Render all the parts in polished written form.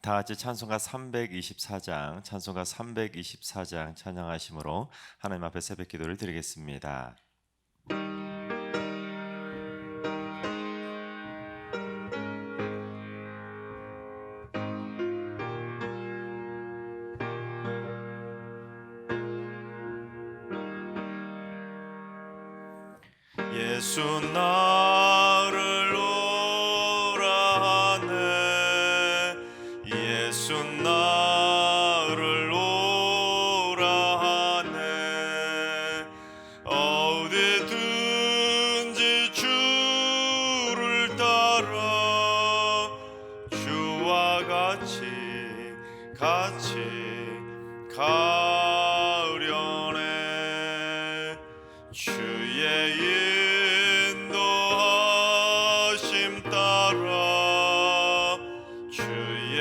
다 같이 찬송가 324장, 찬송가 324장 찬양하심으로 하나님 앞에 새벽 기도를 드리겠습니다. 예수 나를 오라 하네, 예수 나를 오라 하네. 어디든지 주를 따라 주와 같이 가려네. 주의 인도하심 따라, 주의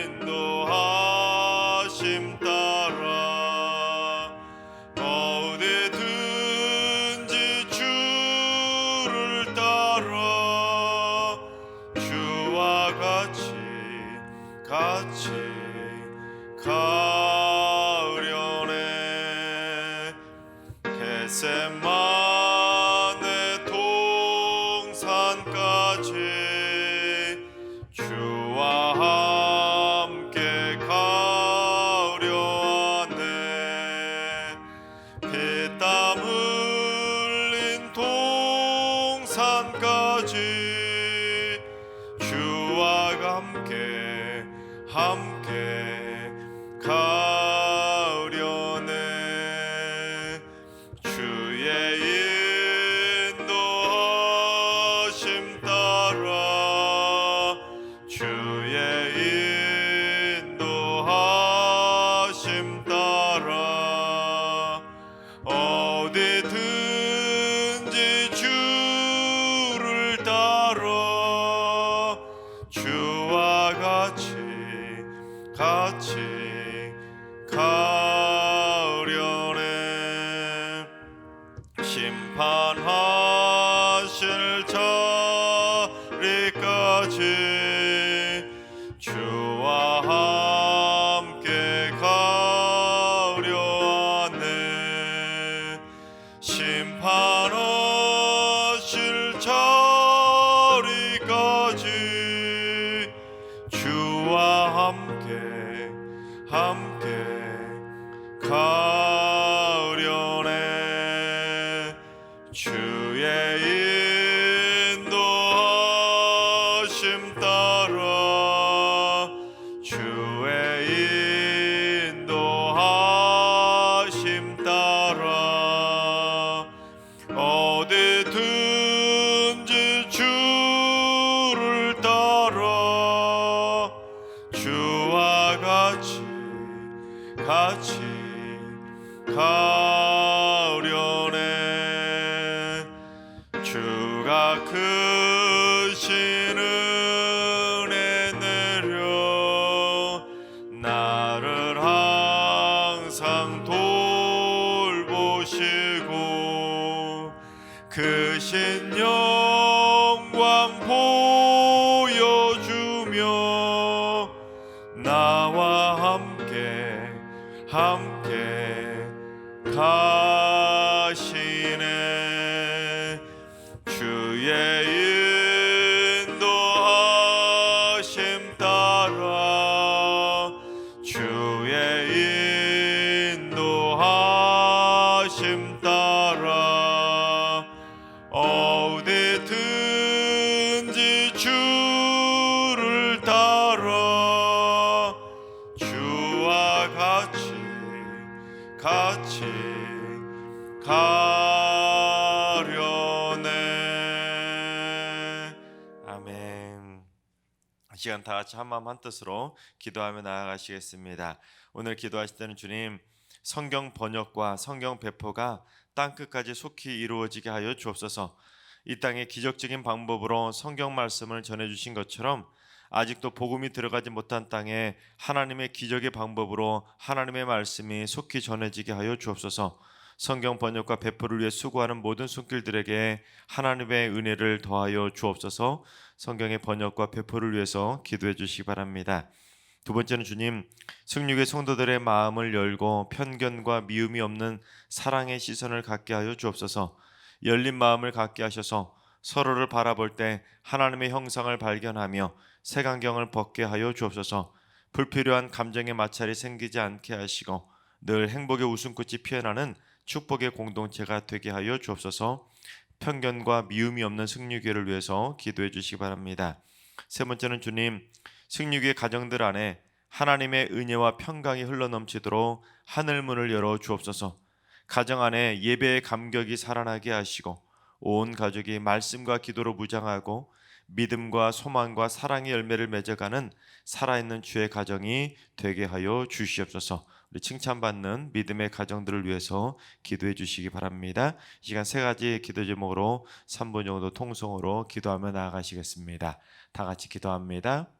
인도하심 따라, 어디든지 주를 따라 주와 같이 가려네. 겟세마네 동산까지 주와 함께 가려네. 피땀 흘린 동산까지 주와 함께 가려네. 주의 인도하심 따라, 주의 인도하심 따라, 어디든지 주를 따라 주와 같이 가려네. 심판하실 자리까지 주와 함께 가려네. 심판하실 자리까지 주와 함께 가려네. 주의 인도하심 따라, 주의 인도하심 따라, 어디든지 주를 따라 주와 같이 가려네. 주가 크신 은혜 내려 나를 항상 돌보시고 크신 영광 보여주며 나와 함께 가시네. 주의 인도하심 따라, 주의 인도하심 따라, 어디든지 주를 따라 주와 같이 가려네. 아멘. 이 시간 다 같이 한마음 한뜻으로 기도하며 나아가시겠습니다. 오늘 기도하실 때는 주님, 성경 번역과 성경 배포가 땅끝까지 속히 이루어지게 하여 주옵소서. 이 땅에 기적적인 방법으로 성경 말씀을 전해주신 것처럼 아직도 복음이 들어가지 못한 땅에 하나님의 기적의 방법으로 하나님의 말씀이 속히 전해지게 하여 주옵소서. 성경 번역과 배포를 위해 수고하는 모든 손길들에게 하나님의 은혜를 더하여 주옵소서. 성경의 번역과 배포를 위해서 기도해 주시기 바랍니다. 두 번째는 주님, 승육의 성도들의 마음을 열고 편견과 미움이 없는 사랑의 시선을 갖게 하여 주옵소서. 열린 마음을 갖게 하셔서 서로를 바라볼 때 하나님의 형상을 발견하며 색안경을 벗게 하여 주옵소서. 불필요한 감정의 마찰이 생기지 않게 하시고 늘 행복의 웃음꽃이 피어나는 축복의 공동체가 되게 하여 주옵소서. 편견과 미움이 없는 승리교회를 위해서 기도해 주시기 바랍니다. 세 번째는 주님, 승리교회 가정들 안에 하나님의 은혜와 평강이 흘러넘치도록 하늘문을 열어 주옵소서. 가정 안에 예배의 감격이 살아나게 하시고 온 가족이 말씀과 기도로 무장하고 믿음과 소망과 사랑의 열매를 맺어가는 살아있는 주의 가정이 되게 하여 주시옵소서. 우리 칭찬받는 믿음의 가정들을 위해서 기도해 주시기 바랍니다. 이 시간 세 가지 기도 제목으로 3분 정도 통성으로 기도하며 나아가시겠습니다. 다 같이 기도합니다.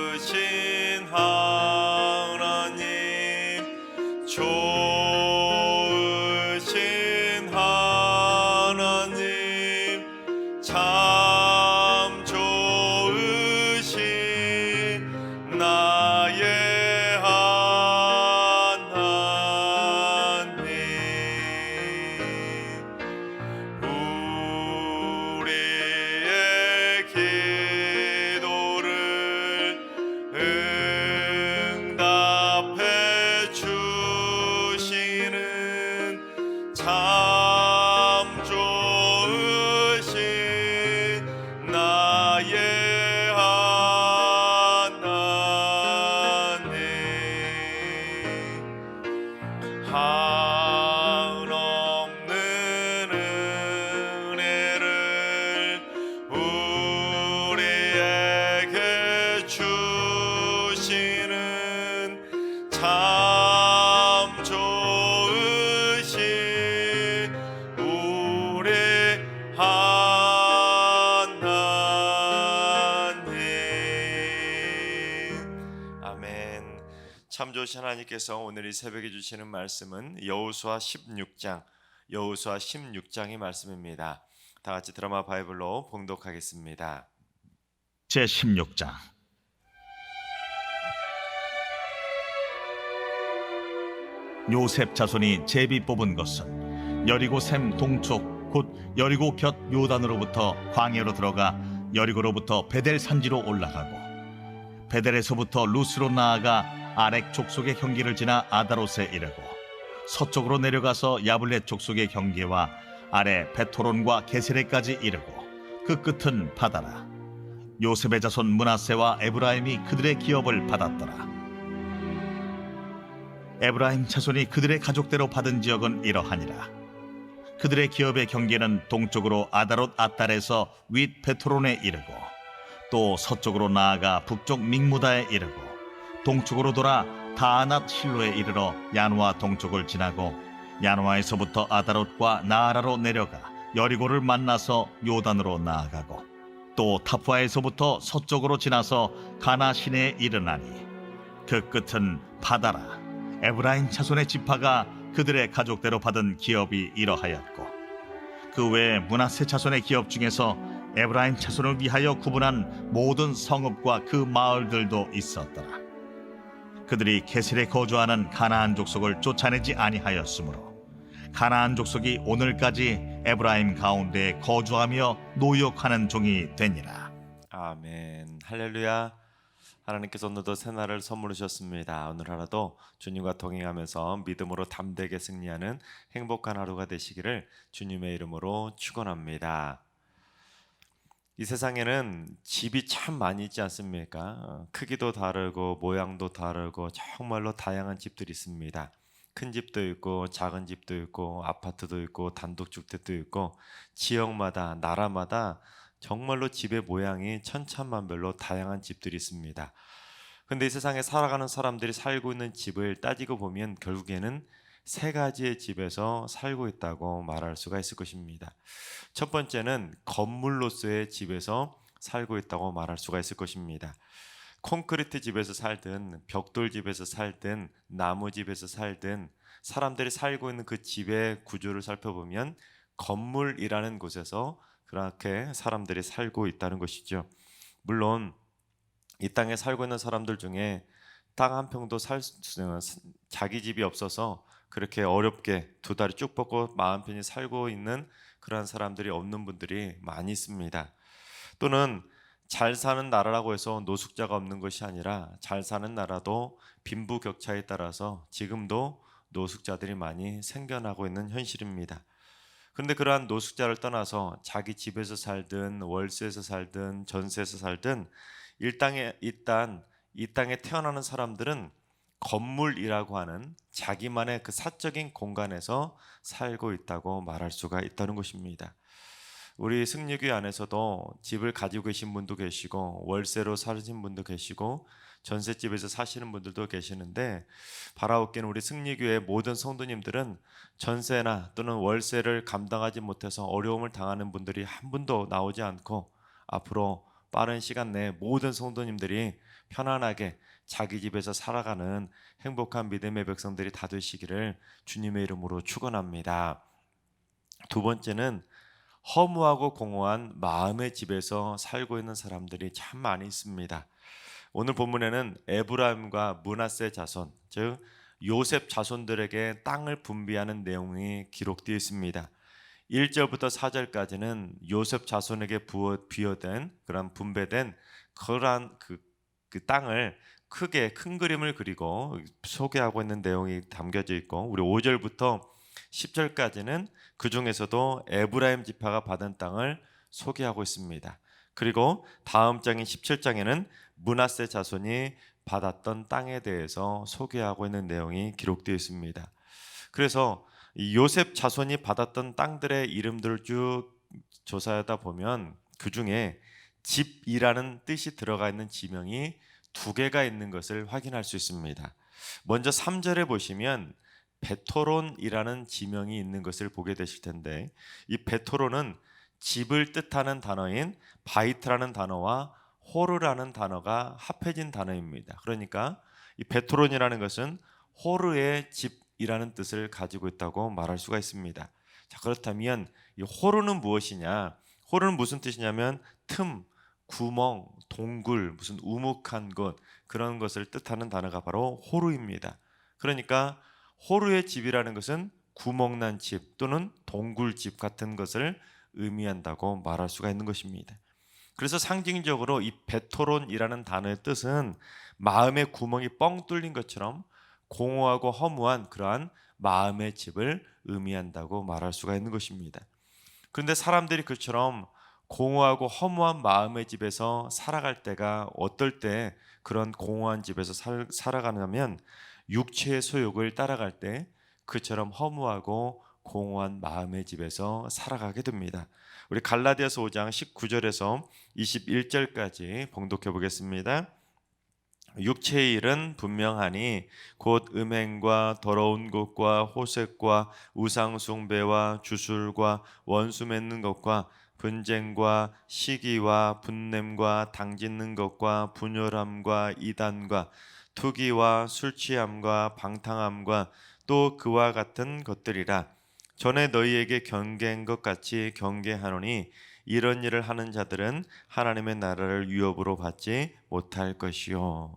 좋으신 하나님, 좋으신 하나님, 참 좋으신 나의 하나님. 우리의 기도를 응답해 주시는 참 좋으신 나의 하나님. 한없는 은혜를 우리에게 주시는 참 좋으신 우리 하나님. 아멘. 참 좋으신 하나님께서 오늘 이 새벽에 주시는 말씀은 여호수아 16장의 말씀입니다. 다 같이 드라마 바이블로 봉독하겠습니다. 제16장. 요셉 자손이 제비 뽑은 것은 여리고 샘 동쪽 곧 여리고 곁 요단으로부터 광야로 들어가 여리고로부터 베델 산지로 올라가고 베델에서부터 루스로 나아가 아렉 족속의 경계를 지나 아다롯에 이르고 서쪽으로 내려가서 야블렛 족속의 경계와 아래 베토론과 게세레까지 이르고 그 끝은 바다라. 요셉의 자손 므낫세와 에브라임이 그들의 기업을 받았더라. 에브라임 자손이 그들의 가족대로 받은 지역은 이러하니라. 그들의 기업의 경계는 동쪽으로 아다롯 아달에서 윗 베토론에 이르고 또 서쪽으로 나아가 북쪽 믹무다에 이르고 동쪽으로 돌아 다아낫 실로에 이르러 야누아 동쪽을 지나고 야누아에서부터 아다롯과 나아라로 내려가 여리고를 만나서 요단으로 나아가고 또 타푸아에서부터 서쪽으로 지나서 가나 시내에 이르나니 그 끝은 바다라. 에브라임 자손의 지파가 그들의 가족대로 받은 기업이 이러하였고 그 외에 므낫세 자손의 기업 중에서 에브라임 자손을 위하여 구분한 모든 성읍과 그 마을들도 있었더라. 그들이 게셀에 거주하는 가나안 족속을 쫓아내지 아니하였으므로 가나안 족속이 오늘까지 에브라임 가운데에 거주하며 노역하는 종이 되니라. 아멘. 할렐루야. 하나님께서 오늘도 새날을 선물로 주셨습니다. 오늘 하루도 주님과 동행하면서 믿음으로 담대하게 승리하는 행복한 하루가 되시기를 주님의 이름으로 축원합니다. 이 세상에는 집이 참 많이 있지 않습니까? 크기도 다르고 모양도 다르고 정말로 다양한 집들이 있습니다. 큰 집도 있고 작은 집도 있고 아파트도 있고 단독주택도 있고 지역마다 나라마다 정말로 집의 모양이 천차만별로 다양한 집들이 있습니다. 근데 이 세상에 살아가는 사람들이 살고 있는 집을 따지고 보면 결국에는 세 가지의 집에서 살고 있다고 말할 수가 있을 것입니다. 첫 번째는 건물로서의 집에서 살고 있다고 말할 수가 있을 것입니다. 콘크리트 집에서 살든 벽돌 집에서 살든 나무 집에서 살든 사람들이 살고 있는 그 집의 구조를 살펴보면 건물이라는 곳에서 그렇게 사람들이 살고 있다는 것이죠. 물론 이 땅에 살고 있는 사람들 중에 땅 한 평도 자기 집이 없어서 그렇게 어렵게 두 다리 쭉 뻗고 마음 편히 살고 있는 그러한 사람들이 없는 분들이 많이 있습니다. 또는 잘 사는 나라라고 해서 노숙자가 없는 것이 아니라 잘 사는 나라도 빈부격차에 따라서 지금도 노숙자들이 많이 생겨나고 있는 현실입니다. 그런데 그러한 노숙자를 떠나서 자기 집에서 살든 월세에서 살든 전세에서 살든 이 땅에 태어나는 사람들은 건물이라고 하는 자기만의 그 사적인 공간에서 살고 있다고 말할 수가 있다는 것입니다. 우리 승리교회 안에서도 집을 가지고 계신 분도 계시고 월세로 사신 분도 계시고 전셋집에서 사시는 분들도 계시는데 바라옵기는 우리 승리교회 모든 성도님들은 전세나 또는 월세를 감당하지 못해서 어려움을 당하는 분들이 한 분도 나오지 않고 앞으로 빠른 시간 내에 모든 성도님들이 편안하게 자기 집에서 살아가는 행복한 믿음의 백성들이 다 되시기를 주님의 이름으로 축원합니다. 두 번째는 허무하고 공허한 마음의 집에서 살고 있는 사람들이 참 많이 있습니다. 오늘 본문에는 에브라임과 므낫세 자손, 즉 요셉 자손들에게 땅을 분배하는 내용이 기록되어 있습니다. 1절부터 4절까지는 요셉 자손에게 부여된 그런 분배된 그러한 그 땅을 크게 큰 그림을 그리고 소개하고 있는 내용이 담겨져 있고 우리 5절부터 10절까지는 그 중에서도 에브라임 지파가 받은 땅을 소개하고 있습니다. 그리고 다음 장인 17장에는 므낫세 자손이 받았던 땅에 대해서 소개하고 있는 내용이 기록되어 있습니다. 그래서 이 요셉 자손이 받았던 땅들의 이름들을 쭉 조사하다 보면 그 중에 집이라는 뜻이 들어가 있는 지명이 두 개가 있는 것을 확인할 수 있습니다. 먼저 3절에 보시면 베토론이라는 지명이 있는 것을 보게 되실 텐데 이 베토론은 집을 뜻하는 단어인 바이트라는 단어와 호르라는 단어가 합해진 단어입니다. 그러니까 이 베토론이라는 것은 호르의 집이라는 뜻을 가지고 있다고 말할 수가 있습니다. 자, 그렇다면 이 호르는 무엇이냐? 호르는 무슨 뜻이냐면 틈, 구멍, 동굴, 무슨 우묵한 곳, 그런 것을 뜻하는 단어가 바로 호르입니다. 그러니까 호르의 집이라는 것은 구멍난 집 또는 동굴집 같은 것을 의미한다고 말할 수가 있는 것입니다. 그래서 상징적으로 이 베토론이라는 단어의 뜻은 마음의 구멍이 뻥 뚫린 것처럼 공허하고 허무한 그러한 마음의 집을 의미한다고 말할 수가 있는 것입니다. 그런데 사람들이 그처럼 공허하고 허무한 마음의 집에서 살아갈 때가 어떨 때 그런 공허한 집에서 살아가냐면 육체의 소욕을 따라갈 때 그처럼 허무하고 공허한 마음의 집에서 살아가게 됩니다. 우리 갈라디아서 5장 19절에서 21절까지 봉독해 보겠습니다. 육체의 일은 분명하니 곧 음행과 더러운 것과 호색과 우상 숭배와 주술과 원수 맺는 것과 분쟁과 시기와 분냄과 당짓는 것과 분열함과 이단과 투기와 술 취함과 방탕함과 또 그와 같은 것들이라. 전에 너희에게 경계한 것 같이 경계하노니 이런 일을 하는 자들은 하나님의 나라를 유업으로 받지 못할 것이요.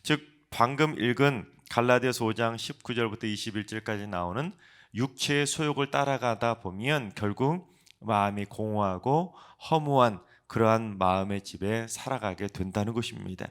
즉 방금 읽은 갈라디아서 5장 19절부터 21절까지 나오는 육체의 소욕을 따라가다 보면 결국 마음이 공허하고 허무한 그러한 마음의 집에 살아가게 된다는 것입니다.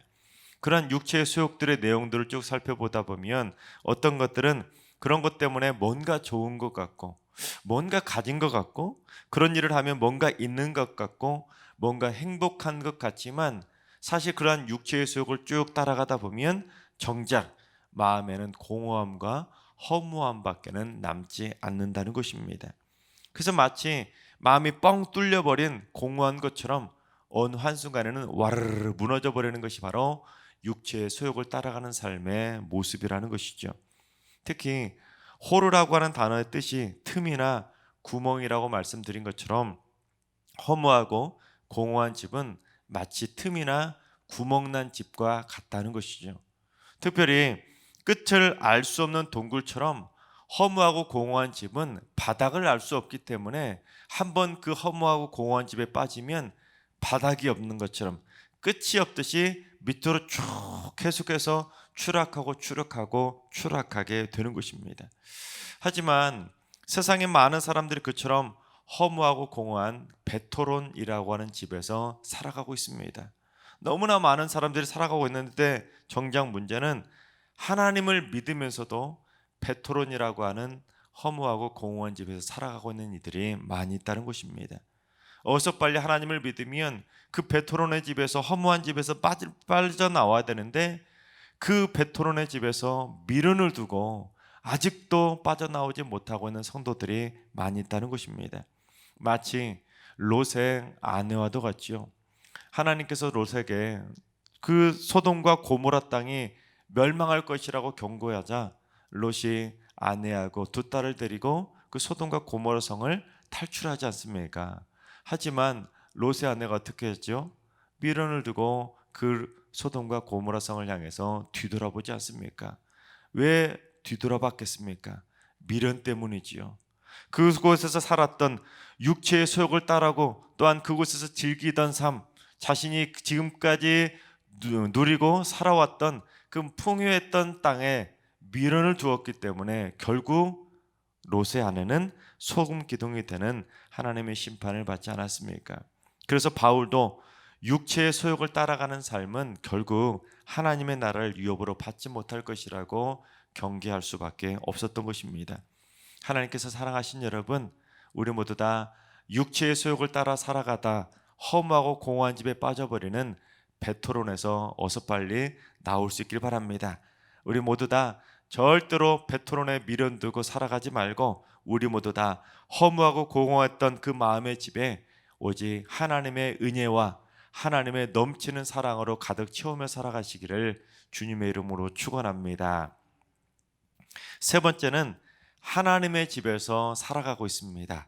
그러한 육체의 소욕들의 내용들을 쭉 살펴보다 보면 어떤 것들은 그런 것 때문에 뭔가 좋은 것 같고 뭔가 가진 것 같고 그런 일을 하면 뭔가 있는 것 같고 뭔가 행복한 것 같지만 사실 그러한 육체의 소욕을 쭉 따라가다 보면 정작 마음에는 공허함과 허무함밖에는 남지 않는다는 것입니다. 그래서 마치 마음이 뻥 뚫려버린 공허한 것처럼 어느 한순간에는 와르르 무너져 버리는 것이 바로 육체의 소욕을 따라가는 삶의 모습이라는 것이죠. 특히 호르라고 하는 단어의 뜻이 틈이나 구멍이라고 말씀드린 것처럼 허무하고 공허한 집은 마치 틈이나 구멍난 집과 같다는 것이죠. 특별히 끝을 알 수 없는 동굴처럼 허무하고 공허한 집은 바닥을 알 수 없기 때문에 한번 그 허무하고 공허한 집에 빠지면 바닥이 없는 것처럼 끝이 없듯이 밑으로 쭉 계속해서 추락하게 되는 것입니다. 하지만 세상에 많은 사람들이 그처럼 허무하고 공허한 베토론이라고 하는 집에서 살아가고 있습니다. 너무나 많은 사람들이 살아가고 있는데 정작 문제는 하나님을 믿으면서도 베토론이라고 하는 허무하고 공허한 집에서 살아가고 있는 이들이 많이 있다는 것입니다. 어서 빨리 하나님을 믿으면 그 베토론의 집에서 허무한 집에서 빠져나와야 되는데 그 베토론의 집에서 미련을 두고 아직도 빠져나오지 못하고 있는 성도들이 많이 있다는 것입니다. 마치 롯의 아내와도 같지요. 하나님께서 롯에게 그 소돔과 고모라 땅이 멸망할 것이라고 경고하자 롯이 아내하고 두 딸을 데리고 그 소돔과 고모라 성을 탈출하지 않습니까? 하지만 롯의 아내가 어떻게 했죠? 미련을 두고 그 소돔과 고모라 성을 향해서 뒤돌아보지 않습니까? 왜 뒤돌아봤겠습니까? 미련 때문이지요. 그곳에서 살았던 육체의 소욕을 따르고 또한 그곳에서 즐기던 삶, 자신이 지금까지 누리고 살아왔던 그 풍요했던 땅에 미련을 두었기 때문에 결국 롯의 아내는 소금 기둥이 되는 하나님의 심판을 받지 않았습니까? 그래서 바울도 육체의 소욕을 따라가는 삶은 결국 하나님의 나라를 유업으로 받지 못할 것이라고 경계할 수밖에 없었던 것입니다. 하나님께서 사랑하신 여러분, 우리 모두 다 육체의 소욕을 따라 살아가다 허무하고 공허한 집에 빠져버리는 베토론에서 어서 빨리 나올 수 있길 바랍니다. 우리 모두 다 절대로 베토론에 미련 두고 살아가지 말고 우리 모두 다 허무하고 공허했던 그 마음의 집에 오직 하나님의 은혜와 하나님의 넘치는 사랑으로 가득 채우며 살아가시기를 주님의 이름으로 축원합니다. 세 번째는 하나님의 집에서 살아가고 있습니다.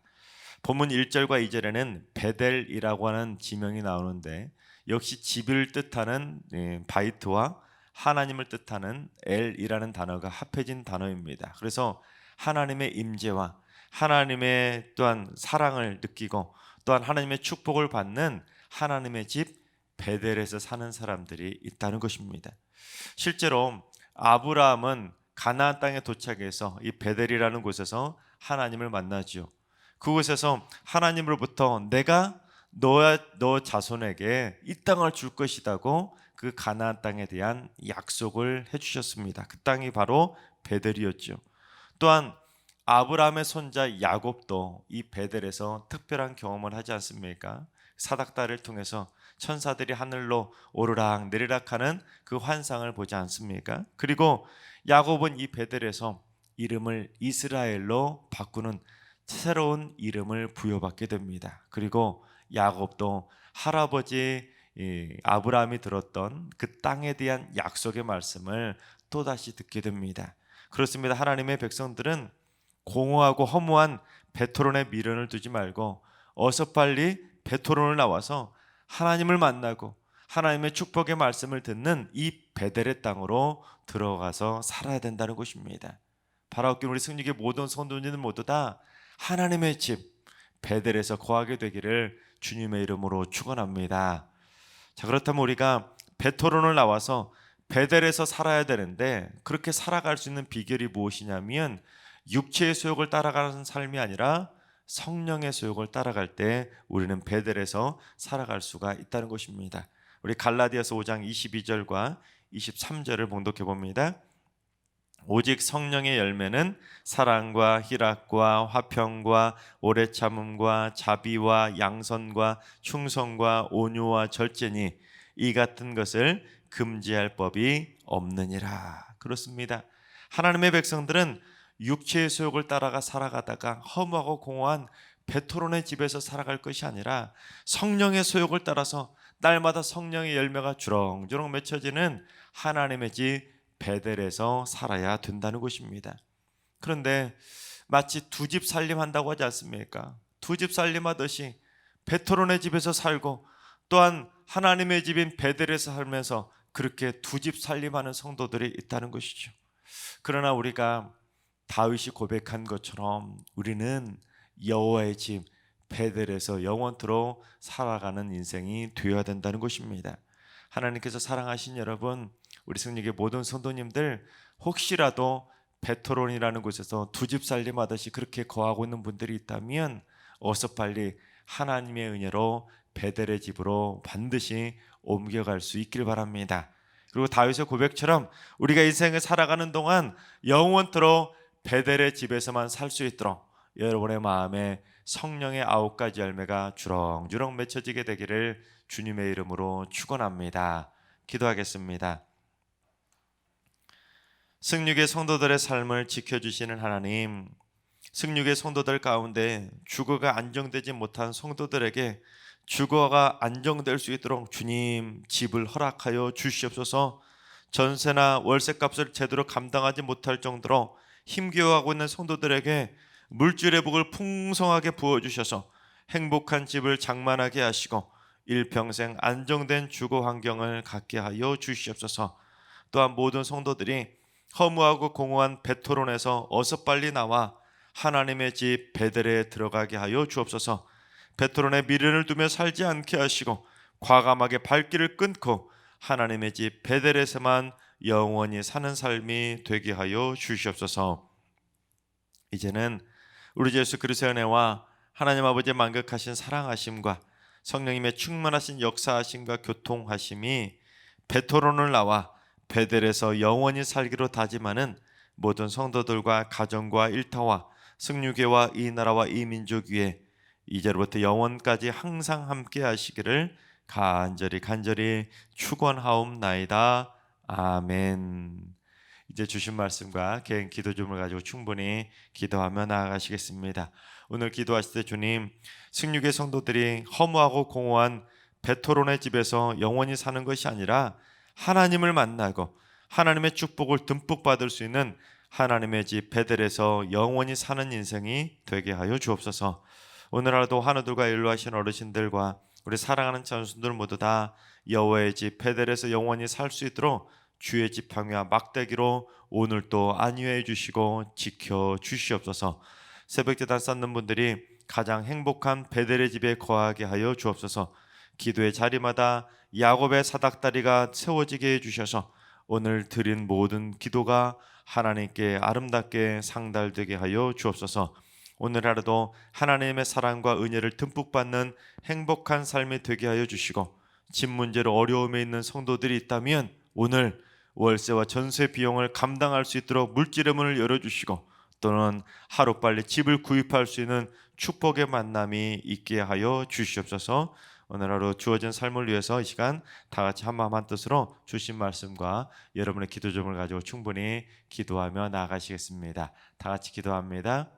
본문 1절과 2절에는 베델이라고 하는 지명이 나오는데 역시 집을 뜻하는 바이트와 하나님을 뜻하는 엘이라는 단어가 합해진 단어입니다. 그래서 하나님의 임재와 하나님의 또한 사랑을 느끼고 또한 하나님의 축복을 받는 하나님의 집 베델에서 사는 사람들이 있다는 것입니다. 실제로 아브라함은 가나안 땅에 도착해서 이 베델이라는 곳에서 하나님을 만나지요. 그곳에서 하나님으로부터 내가 너 자손에게 이 땅을 줄 것이라고 그 가나안 땅에 대한 약속을 해주셨습니다. 그 땅이 바로 베델이었죠. 또한 아브라함의 손자 야곱도 이 베델에서 특별한 경험을 하지 않습니까? 사닥다리를 통해서 천사들이 하늘로 오르락 내리락 하는 그 환상을 보지 않습니까? 그리고 야곱은 이 베델에서 이름을 이스라엘로 바꾸는 새로운 이름을 부여받게 됩니다. 그리고 야곱도 할아버지 아브라함이 들었던 그 땅에 대한 약속의 말씀을 또다시 듣게 됩니다. 그렇습니다. 하나님의 백성들은 공허하고 허무한 베토론의 미련을 두지 말고 어서 빨리 베토론을 나와서 하나님을 만나고 하나님의 축복의 말씀을 듣는 이 베델의 땅으로 들어가서 살아야 된다는 것입니다. 바라옵기는 우리 승리의 모든 성도님들 모두 다 하나님의 집 베델에서 거하게 되기를 주님의 이름으로 축원합니다. 자, 그렇다면 우리가 베토론을 나와서 베델에서 살아야 되는데 그렇게 살아갈 수 있는 비결이 무엇이냐면 육체의 소욕을 따라가는 삶이 아니라 성령의 소욕을 따라갈 때 우리는 베델에서 살아갈 수가 있다는 것입니다. 우리 갈라디아서 5장 22절과 23절을 봉독해 봅니다. 오직 성령의 열매는 사랑과 희락과 화평과 오래 참음과 자비와 양선과 충성과 온유와 절제니 이 같은 것을 금지할 법이 없느니라. 그렇습니다. 하나님의 백성들은 육체의 소욕을 따라가 살아가다가 허무하고 공허한 베토론의 집에서 살아갈 것이 아니라 성령의 소욕을 따라서 날마다 성령의 열매가 주렁주렁 맺혀지는 하나님의 집 베델에서 살아야 된다는 것입니다. 그런데 마치 두 집 살림한다고 하지 않습니까? 두 집 살림하듯이 베토론의 집에서 살고 또한 하나님의 집인 베델에서 살면서 그렇게 두 집 살림하는 성도들이 있다는 것이죠. 그러나 우리가 다윗이 고백한 것처럼 우리는 여호와의 집 베델에서 영원토록 살아가는 인생이 되어야 된다는 것입니다. 하나님께서 사랑하신 여러분, 우리 승리의 모든 성도님들, 혹시라도 베토론이라는 곳에서 두 집 살림하듯이 그렇게 거하고 있는 분들이 있다면 어서 빨리 하나님의 은혜로 베델의 집으로 반드시 옮겨갈 수 있길 바랍니다. 그리고 다윗의 고백처럼 우리가 인생을 살아가는 동안 영원토록 베델의 집에서만 살 수 있도록 여러분의 마음에 성령의 9가지 열매가 주렁주렁 맺혀지게 되기를 주님의 이름으로 축원합니다. 기도하겠습니다. 승육의 성도들의 삶을 지켜주시는 하나님, 승육의 성도들 가운데 주거가 안정되지 못한 성도들에게 주거가 안정될 수 있도록 주님 집을 허락하여 주시옵소서. 전세나 월세값을 제대로 감당하지 못할 정도로 힘겨워하고 있는 성도들에게 물질의 복을 풍성하게 부어주셔서 행복한 집을 장만하게 하시고 일평생 안정된 주거 환경을 갖게 하여 주시옵소서. 또한 모든 성도들이 허무하고 공허한 베토론에서 어서 빨리 나와 하나님의 집 베델에 들어가게 하여 주옵소서. 베토론에 미련을 두며 살지 않게 하시고 과감하게 발길을 끊고 하나님의 집 베델에서만 영원히 사는 삶이 되게 하여 주시옵소서. 이제는 우리 주 예수 그리스도의 은혜와 하나님 아버지의 만극하신 사랑하심과 성령님의 충만하신 역사하심과 교통하심이 베토론을 나와 베델에서 영원히 살기로 다짐하는 모든 성도들과 가정과 일터와 승유교와 이 나라와 이 민족 위에 이제로부터 영원까지 항상 함께 하시기를 간절히 축원하옵나이다. 아멘. 이제 주신 말씀과 개인 기도 주문을 가지고 충분히 기도하며 나아가시겠습니다. 오늘 기도하실 때 주님, 승육의 성도들이 허무하고 공허한 베토론의 집에서 영원히 사는 것이 아니라 하나님을 만나고 하나님의 축복을 듬뿍 받을 수 있는 하나님의 집 베델에서 영원히 사는 인생이 되게 하여 주옵소서. 오늘 하루도 환우들과 연로하신 어르신들과 우리 사랑하는 자손들 모두 다 여호와의 집 베델에서 영원히 살 수 있도록 주의 지팡이와 막대기로 오늘도 안위해 주시고 지켜 주시옵소서. 새벽제단 쌓는 분들이 가장 행복한 베델의 집에 거하게 하여 주옵소서. 기도의 자리마다 야곱의 사닥다리가 세워지게 해주셔서 오늘 드린 모든 기도가 하나님께 아름답게 상달되게 하여 주옵소서. 오늘 하루도 하나님의 사랑과 은혜를 듬뿍 받는 행복한 삶이 되게 하여 주시고, 집 문제로 어려움에 있는 성도들이 있다면 오늘 월세와 전세 비용을 감당할 수 있도록 물질의 문을 열어주시고, 또는 하루빨리 집을 구입할 수 있는 축복의 만남이 있게 하여 주시옵소서. 오늘 하루 주어진 삶을 위해서 이 시간 다 같이 한마음 한뜻으로 주신 말씀과 여러분의 기도 점을 가지고 충분히 기도하며 나아가시겠습니다. 다 같이 기도합니다.